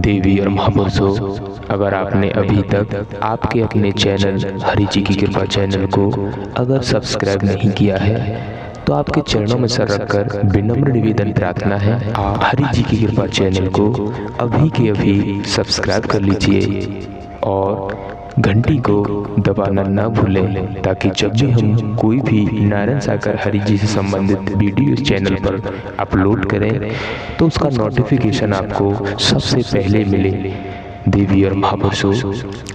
देवी और महापुरुषों, अगर आपने अभी तक आपके अपने चैनल हरि जी की कृपा चैनल को अगर सब्सक्राइब नहीं किया है तो आपके चरणों में सर रखकर विनम्र निवेदन प्रार्थना है, आप हरि जी की कृपा चैनल को अभी के अभी सब्सक्राइब कर लीजिए और घंटी को दबाना ना भूलें, ताकि जब भी हम कोई भी नारायण सागर हरि जी से संबंधित वीडियो इस चैनल पर अपलोड करें तो उसका नोटिफिकेशन आपको सबसे पहले मिले। देवी और महापुरुषों,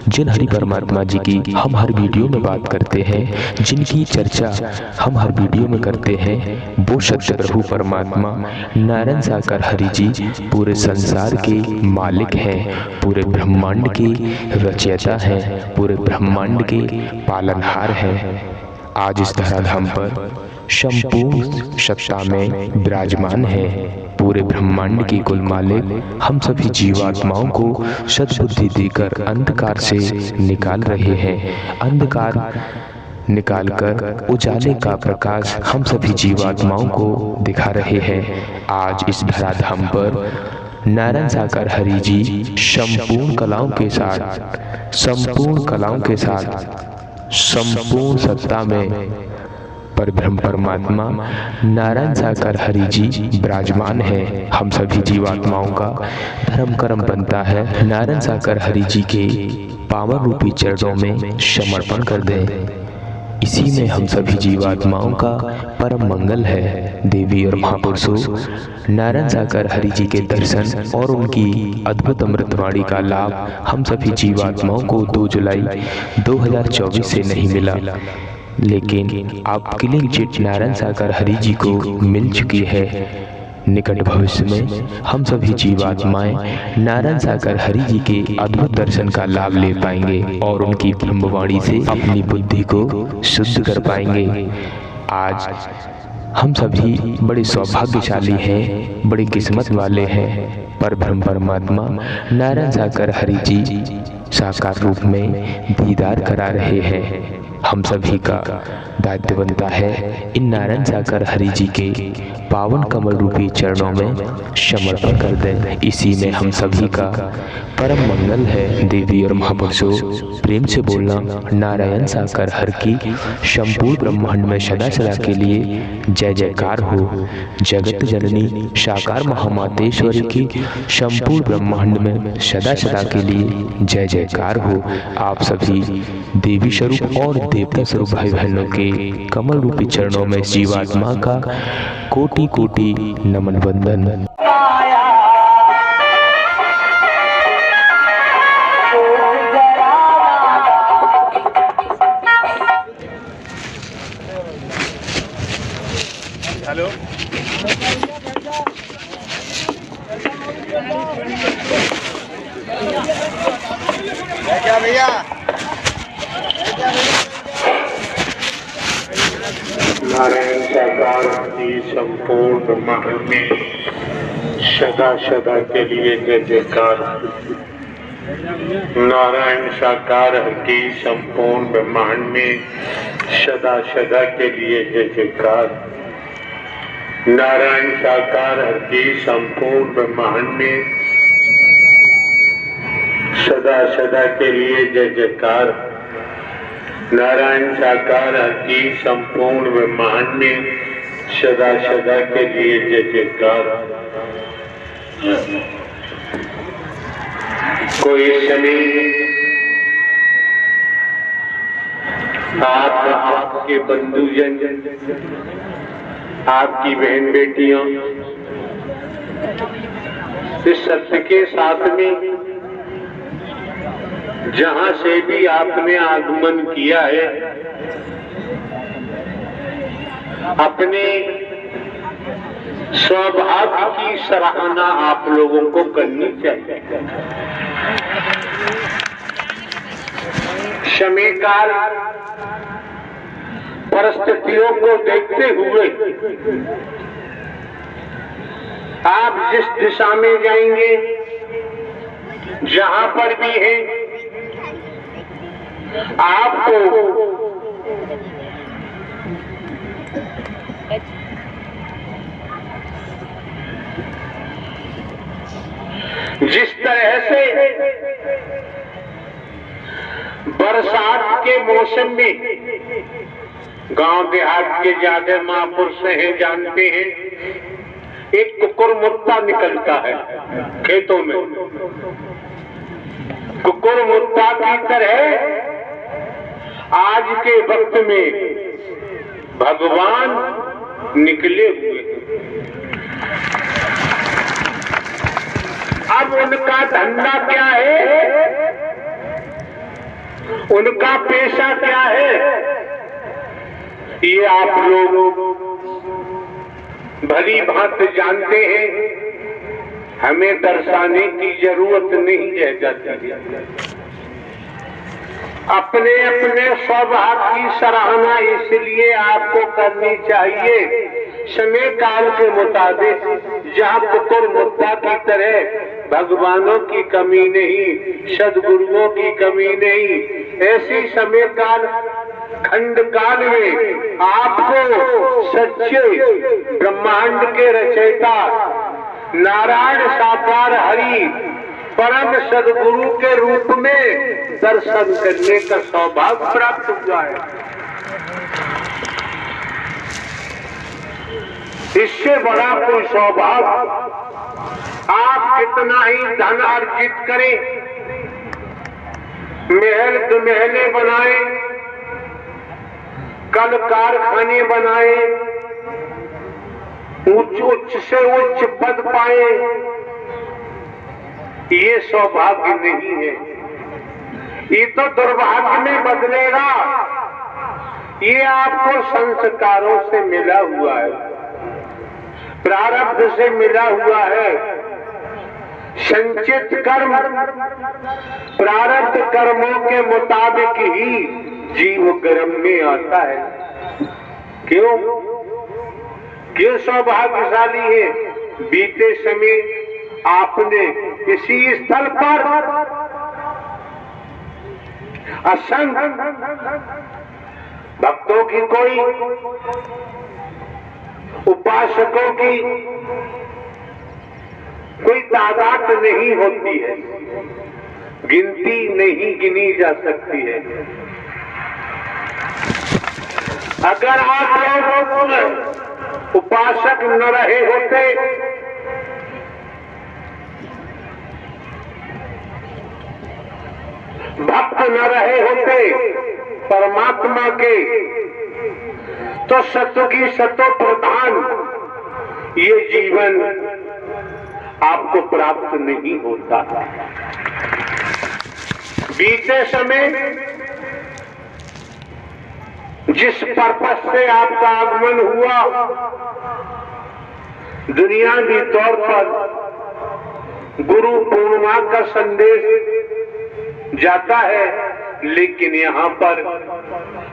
जिन हरि परमात्मा जी की हम हर वीडियो में बात करते हैं, जिनकी चर्चा हम हर वीडियो में करते हैं, वो सत्य प्रभु परमात्मा नारायण सागर हरि जी पूरे संसार के मालिक हैं, पूरे ब्रह्मांड के रचयिता हैं, पूरे ब्रह्मांड के पालनहार हैं। आज इस धराधाम पर संपूर्ण सत्ता में विराजमान है, पूरे ब्रह्मांड के कुल मालिक हम सभी जीवात्माओं को सद्बुद्धि देकर अंधकार से निकाल रहे हैं। अंधकार निकालकर उजाले का प्रकाश हम सभी जीवात्माओं को दिखा रहे हैं। आज इस धराधाम पर नारायण सागर हरि जी संपूर्ण कलाओं के साथ संपूर्ण सत्ता में परब्रह्म परमात्मा नारायण सागर हरि जी विराजमान है। हम सभी जीवात्माओं का धर्म कर्म बनता है नारायण सागर हरि जी के पावन रूपी चरणों में समर्पण कर दें। इसी में हम सभी जीवात्माओं का परम मंगल है। देवी और महापुरुषों, नारायण सागर हरि जी के दर्शन और उनकी अद्भुत अमृतवाणी का लाभ हम सभी जीवात्माओं को 2 जुलाई 2024 से नहीं मिला, लेकिन आप क्लीन चिट नारायण सागर हरि जी को मिल चुकी है। निकट भविष्य में हम सभी जीवात्माएं नारायण सागर हरि जी के अद्भुत दर्शन का लाभ ले पाएंगे और उनकी ब्रह्मवाणी से अपनी बुद्धि को शुद्ध कर पाएंगे। आज हम सभी बड़े सौभाग्यशाली हैं, बड़ी किस्मत वाले हैं। परब्रह्म परमात्मा नारायण सागर हरि जी साकार रूप में दीदार करा रहे हैं। हम सभी का दायित्व बनता है इन नारायण सागर हरि जी के पावन कमल रूपी चरणों में समर्पण कर दें। इसी में हम सभी का परम मंगल है। देवी और महापुरुषों, प्रेम से बोलना नारायण सागर हर की संपूर्ण ब्रह्मांड में सदा सदा के लिए जय जयकार हो। जगत जननी साकार महामातेश्वरी की संपूर्ण ब्रह्मांड में सदा सदा के लिए जय जयकार हो। आप सभी देवी स्वरूप और देवता स्वरूप भाई बहनों के कमल रूपी चरणों में जीवात्मा का कोटि कोटि नमन वंदन। हेलो, क्या भैया? नारायण साकार की संपूर्ण ब्रह्मांड में सदा सदा के लिए जय जयकार। नारायण साकार की संपूर्ण ब्रह्मांड में सदा सदा के लिए जय जयकार। नारायण साकार की संपूर्ण ब्रह्मांड में सदा सदा के लिए जय जयकार। नारायण साकार की संपूर्ण ब्रह्मांड में सदा सदा के लिए जय जयकार। कोई समय आपके बंधुजन, आपकी बहन बेटियां इस सत्य के साथ में जहां से भी आपने आगमन किया है, अपने सौभाग्य की सराहना आप लोगों को करनी चाहिए। समय काल परिस्थितियों को देखते हुए आप जिस दिशा में जाएंगे, जहां पर भी हैं, आपको जिस तरह से बरसात के मौसम में गांव देहात के ज्यादा महापुरुष हैं, जानते हैं, एक कुकुरमुत्ता निकलता है खेतों में। कुकुरमुत्ता की तरह आज के वक्त में भगवान निकले हुए। अब उनका धंधा क्या है, उनका पेशा क्या है, ये आप लोग भली भांति जानते हैं, हमें दर्शाने की जरूरत नहीं रह जाती है। अपने अपने स्वभाव की सराहना इसलिए आपको करनी चाहिए समय काल के मुताबिक, जहाँ कुकुरमुत्ता की तरह भगवानों की कमी नहीं, सदगुरुओं की कमी नहीं, ऐसी समय काल खंड काल में आपको सच्चे ब्रह्मांड के रचयिता नारायण साकार हरि परम सदगुरु के रूप में दर्शन करने का सौभाग्य प्राप्त हुआ है। इससे बड़ा कोई सौभाग्य आप कितना ही धन अर्जित करें, महल दुमहले बनाए, कल कारखाने बनाए, उच्च से उच्च पद पाए, ये सौभाग्य नहीं है। ये तो दुर्भाग्य में बदलेगा। ये आपको संस्कारों से मिला हुआ है, प्रारब्ध से मिला हुआ है। संचित कर्म प्रारब्ध कर्मों के मुताबिक ही जीव कर्म में आता है। क्यों क्यों सौभाग्यशाली है? बीते समय आपने इसी स्थल पर असंख्य भक्तों की कोई उपासकों की कोई तादाद नहीं होती है, गिनती नहीं गिनी जा सकती है। अगर आप लोग उपासक न रहे होते, भक्त न रहे होते परमात्मा के, तो सत्व की सतो प्रधान ये जीवन आपको प्राप्त नहीं होता। बीते समय जिस पर्पस से आपका आगमन हुआ, दुनियावी तौर पर गुरु पूर्णिमा का संदेश जाता है, लेकिन यहाँ पर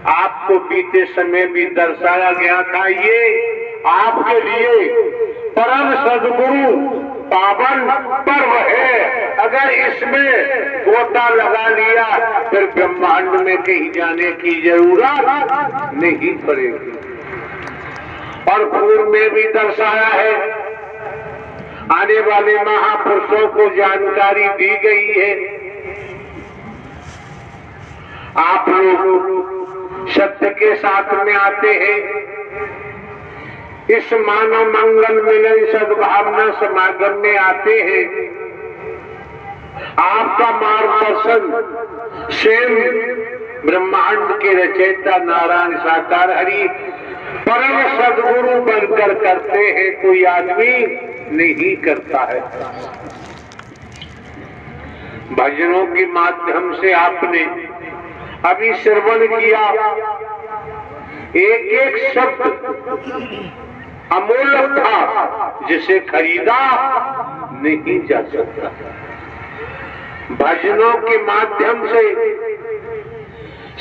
आपको बीते समय भी दर्शाया गया था, ये आपके लिए परम सद्गुरु पावन पर्व है। अगर इसमें गोता लगा लिया फिर ब्रह्मांड में कहीं जाने की जरूरत नहीं पड़ेगी। और पूर्व में भी दर्शाया है, आने वाले महापुरुषों को जानकारी दी गई है। आप लोग सत्य के साथ में आते हैं, इस मानव मंगल मिलन सद्भावना समागम में आते हैं। आपका मार्गदर्शन स्वयं ब्रह्मांड के रचयिता नारायण साकार हरि परम सद्गुरु बनकर करते हैं, कोई आदमी नहीं करता है। भजनों के माध्यम से आपने अभी श्रवण किया, एक एक शब्द अमूल्य था जिसे खरीदा नहीं जा सकता। भजनों के माध्यम से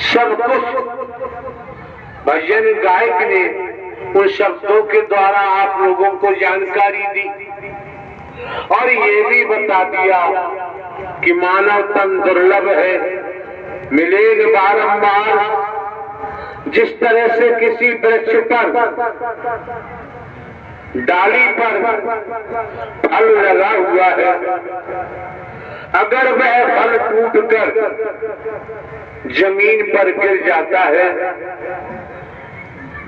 सब कुछ भजन गायक ने उन शब्दों के द्वारा आप लोगों को जानकारी दी और ये भी बता दिया कि मानव तन दुर्लभ है, मिलेगा बारंबार। जिस तरह से किसी वृक्ष पर डाली पर फल लगा हुआ है, अगर वह फल टूटकर जमीन पर गिर जाता है,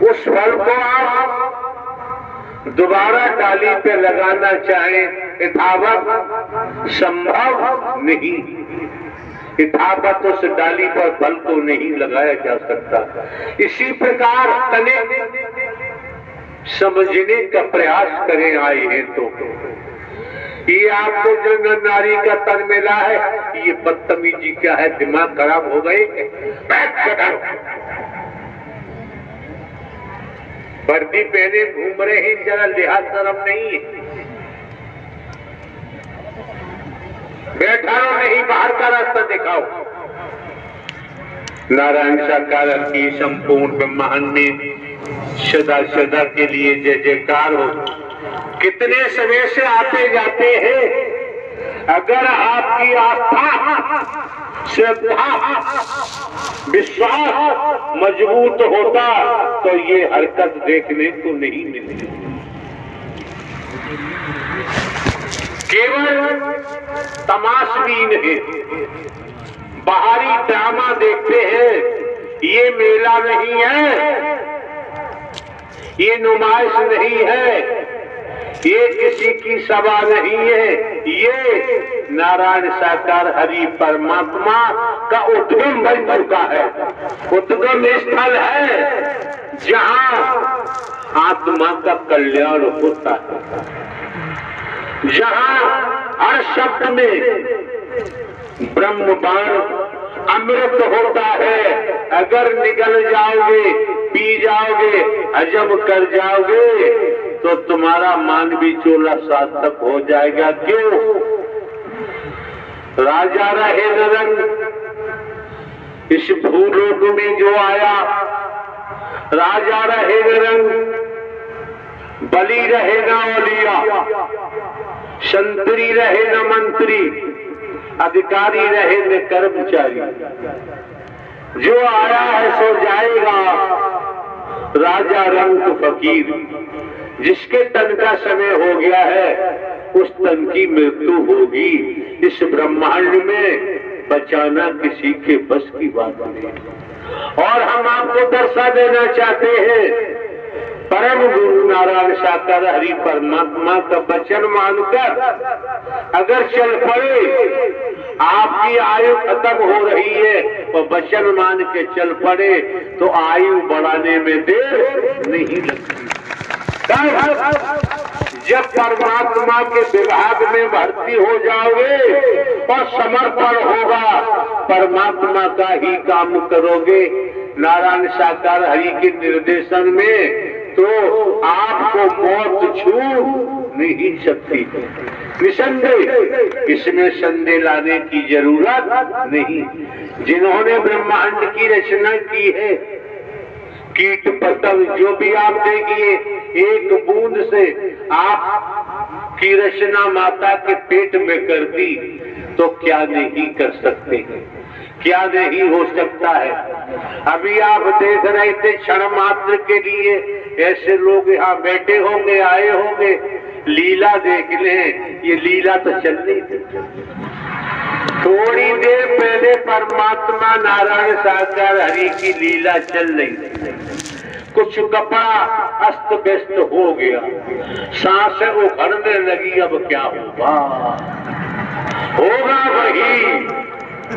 उस फल को आप दोबारा डाली पे लगाना चाहें यथावत संभव नहीं। यथावत उस डाली पर फल को नहीं लगाया जा सकता। इसी प्रकार तने समझने का प्रयास करें आए हैं तो ये आपको जो नारी का तन मिला है, ये बदतमीजी क्या है? दिमाग खराब हो गए? वर्दी पहने घूम रहे हैं, जरा लिहाज शर्म नहीं है? बैठा रहो, नहीं बाहर का रास्ता दिखाओ। नारायण साकार की संपूर्ण ब्रह्मांड में सदा सदा के लिए जय जयकार हो। कितने समय से आते जाते हैं, अगर आपकी आस्था, श्रद्धा, विश्वास मजबूत होता तो ये हरकत देखने को नहीं मिलती। केवल तमाशबीन है, बाहरी ड्रामा देखते हैं। ये मेला नहीं है, ये नुमाइश नहीं है, ये किसी की सभा नहीं है, ये नारायण साकार हरि परमात्मा का उद्गम बन चुका है। उद्गम स्थल है जहां आत्मा का कल्याण होता है, जहां हर शब्द में ब्रह्म बाण अमृत होता है। अगर निगल जाओगे, पी जाओगे, हजम कर जाओगे तो तुम्हारा मानवी चोला सार्थक हो जाएगा। क्यों? राजा रहे नरंग, इस भूलोक में जो आया, राजा रहे नरंग, बलि रहे न औलिया, संतरी रहे न मंत्री, अधिकारी रहे न कर्मचारी, जो आया है सो जाएगा। राजा रंग फकीर, जिसके तन का समय हो गया है उस तन की मृत्यु होगी। इस ब्रह्मांड में बचाना किसी के बस की बात नहीं। और हम आपको दर्शा देना चाहते हैं, परम गुरु नारायण साकार हरि परमात्मा का वचन मानकर अगर चल पड़े, आपकी आयु खत्म हो रही है तो वचन मान के चल पड़े तो आयु बढ़ाने में देर नहीं लगती। जब परमात्मा के विभाग में भर्ती हो जाओगे और समर्पण होगा, परमात्मा का ही काम करोगे नारायण साकार हरि के निर्देशन में, तो आपको मौत छू नहीं सकती। निसंदेह इसमें संदेह लाने की जरूरत नहीं। जिन्होंने ब्रह्मांड की रचना की है, कीट पतंग जो भी आप देखिए, एक बूंद से आप की रचना माता के पेट में कर दी तो क्या नहीं कर सकते, क्या नहीं हो सकता है। अभी आप देख रहे थे क्षण मात्र के लिए ऐसे लोग यहाँ बैठे होंगे, आए होंगे, लीला देख लें। ये लीला तो चल रही थी। थोड़ी देर पहले परमात्मा नारायण साकार हरि की लीला चल रही थी। कुछ कपड़ा अस्त व्यस्त हो गया, सांसें उखड़ने लगी। अब क्या होगा? होगा वही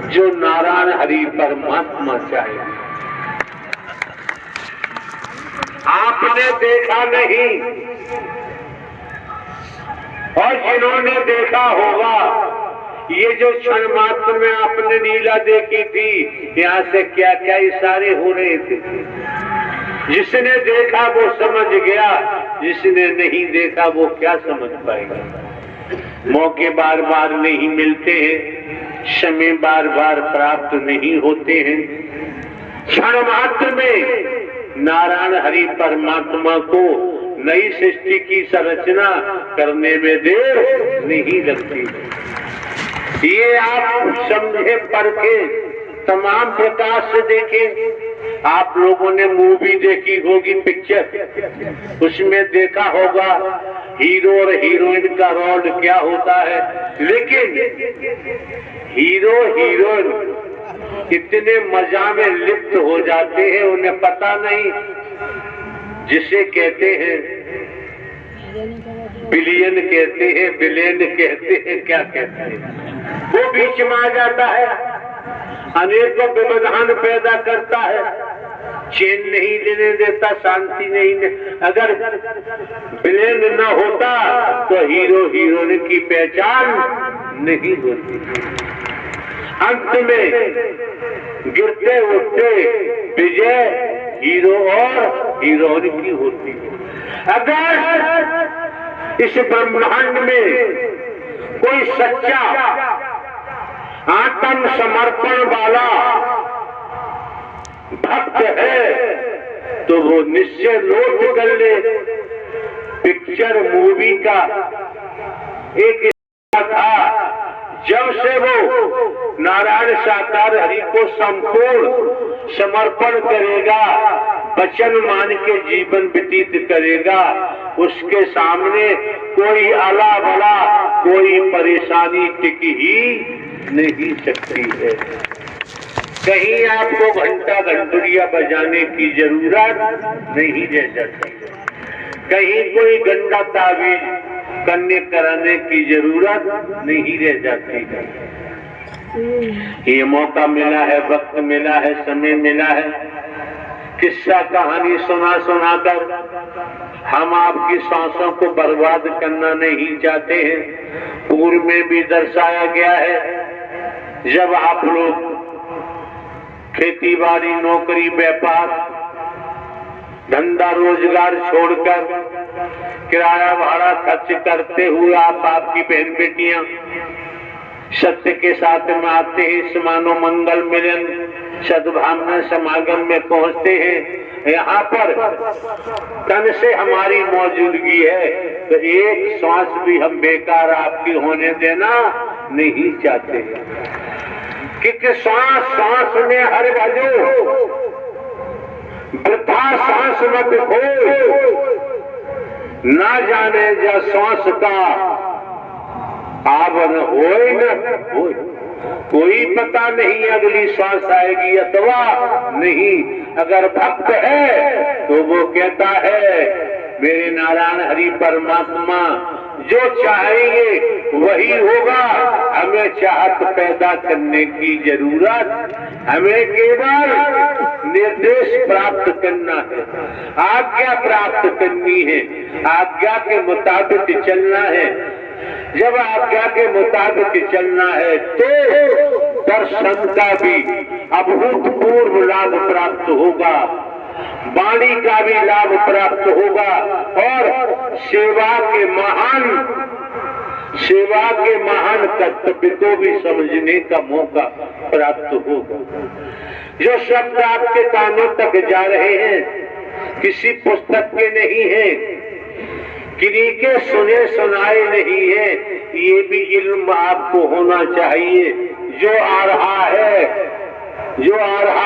जो नारायण हरि परमात्मा चाहे। आपने देखा नहीं, और जिन्होंने देखा होगा, ये जो क्षण मात्र में आपने लीला देखी थी, यहाँ से क्या क्या इशारे हो रहे थे। जिसने देखा वो समझ गया, जिसने नहीं देखा वो क्या समझ पाएगा। मौके बार बार नहीं मिलते हैं, समय बार बार प्राप्त नहीं होते हैं। क्षण मात्र में नारायण हरि परमात्मा को नई सृष्टि की संरचना करने में देर नहीं लगती। ये आप समझे, परखे, तमाम प्रकाश से देखें। आप लोगों ने मूवी देखी होगी, पिक्चर, उसमें देखा होगा हीरो और हीरोइन का रोल क्या होता है। लेकिन हीरो हीरोइन इतने मजा में लिप्त हो जाते हैं, उन्हें पता नहीं, जिसे कहते हैं बिलियन कहते हैं, बिलियन कहते हैं, क्या कहते हैं, वो बीच में आ जाता है, अनेकों व्यवधान पैदा करता है, चैन नहीं लेने देता, शांति नहीं दे। अगर बिलियन न होता तो हीरो हीरोइन की पहचान नहीं होती। अंत में गिरते उठते विजय हीरो और हीरोइन की होती है। अगर इस ब्रह्मांड में कोई सच्चा आत्म समर्पण वाला भक्त है तो वो निश्चय नोट कर ले, पिक्चर मूवी का एक था, जब से वो नारायण साकार हरि को संपूर्ण समर्पण करेगा, वचन मान के जीवन व्यतीत करेगा, उसके सामने कोई आला बला, कोई परेशानी टिक ही नहीं सकती है। कहीं आपको घंटा घंटुरिया बजाने की जरूरत नहीं रह जाती, कहीं कोई गंदा तावीज करने कराने की जरूरत नहीं रह जाती है। ये मौका मिला है, वक्त मिला है, समय मिला है, किस्सा कहानी सुना सुनाकर हम आपकी सांसों को बर्बाद करना नहीं चाहते हैं। पूर्व में भी दर्शाया गया है, जब आप लोग खेती बाड़ी, नौकरी, व्यापार, धंधा रोजगार छोड़कर किराया भाड़ा खर्च करते हुए आपकी बहन बेटियां सत्य के साथ में आते हैं, समानो मंगल मिलन सद्भावना समागम में पहुंचते हैं। यहाँ पर तन से हमारी मौजूदगी है तो एक श्वास भी हम बेकार आपकी होने देना नहीं चाहते, क्योंकि सांस सांस में हर भजो, वृथा सांस मत खो, ना जाने जा श्वास का आवन होए न होए, कोई पता नहीं अगली श्वास आएगी अथवा नहीं। अगर भक्त है तो वो कहता है मेरे नारायण हरि परमात्मा जो चाहेंगे वही होगा, हमें चाहत पैदा करने की जरूरत, हमें केवल निर्देश प्राप्त करना है, आज्ञा प्राप्त करनी है, आज्ञा के मुताबिक चलना है। जब आज्ञा के मुताबिक चलना है तो दर्शन का भी अभूतपूर्व लाभ प्राप्त होगा, वाणी का भी लाभ प्राप्त होगा और सेवा के महान कर्तव्य को भी समझने का मौका प्राप्त होगा। जो शब्द आपके कानों तक जा रहे हैं किसी पुस्तक के नहीं है, किन्हीं के सुने सुनाए नहीं है, ये भी इल्म आपको होना चाहिए। जो आ रहा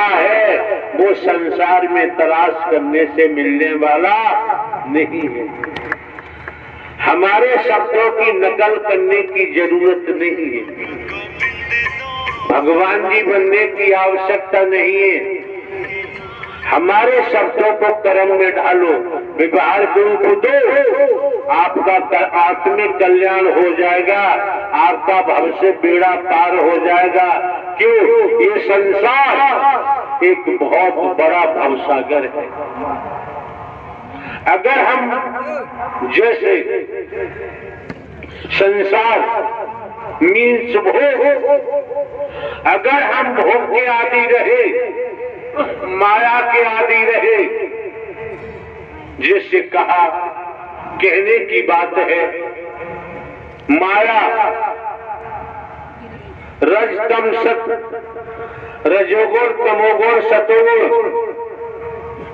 है वो संसार में तलाश करने से मिलने वाला नहीं है। हमारे शब्दों की नकल करने की जरूरत नहीं है, भगवान जी बनने की आवश्यकता नहीं है। हमारे शब्दों को कर्म में डालो, व्यवहार के रूप दो, आपका आत्मिक कल्याण हो जाएगा, आपका भविष्य बेड़ा पार हो जाएगा। क्यों? ये संसार एक बहुत बड़ा भवसागर है। अगर हम जैसे संसार मीन्स भोग, अगर हम भोग के आदि रहे, माया के आदि रहे, जिससे कहा कहने की बात है, माया रजतम सत, रजोगुण तमोगुण सतोगुण,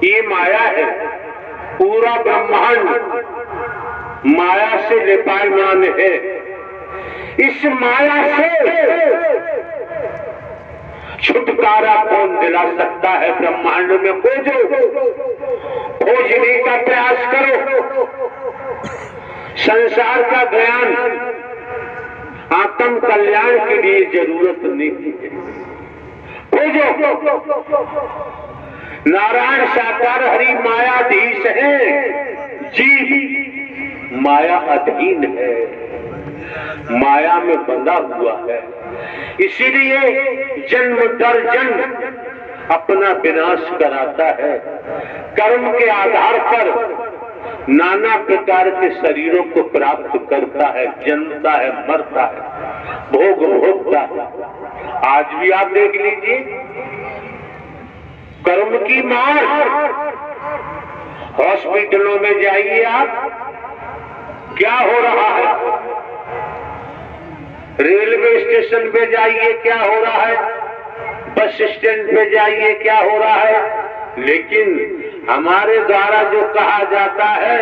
ये माया है। पूरा ब्रह्मांड माया से लिपायमान है। इस माया से छुटकारा कौन दिला सकता है ब्रह्मांड में? खोजो, खोजने का प्रयास करो। संसार का ज्ञान आत्म कल्याण के लिए जरूरत नहीं है। खोजो। नारायण साकार हरि मायाधीश है, जीव माया अधीन है, माया में बंधा हुआ है। इसीलिए जन्म दर जन्म अपना विनाश कराता है। कर्म के आधार पर नाना प्रकार के शरीरों को प्राप्त करता है, जन्मता है, मरता है, भोग भोगता है। आज भी आप देख लीजिए, कर्म की मार। हॉस्पिटलों में जाइए आप, क्या हो रहा है? रेलवे स्टेशन पे जाइए, क्या हो रहा है? बस स्टैंड पे जाइए, क्या हो रहा है? लेकिन हमारे द्वारा जो कहा जाता है,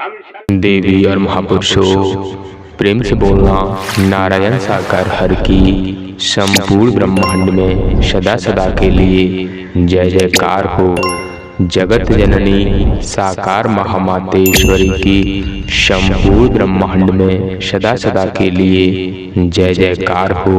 हम देवी और महापुरुषों, प्रेम से बोलना नारायण साकार हर की संपूर्ण ब्रह्मांड में सदा सदा के लिए जय जयकार हो। जगत जननी साकार महामातेश्वरी की संपूर्ण ब्रह्मांड में सदा सदा के लिए जय जयकार हो।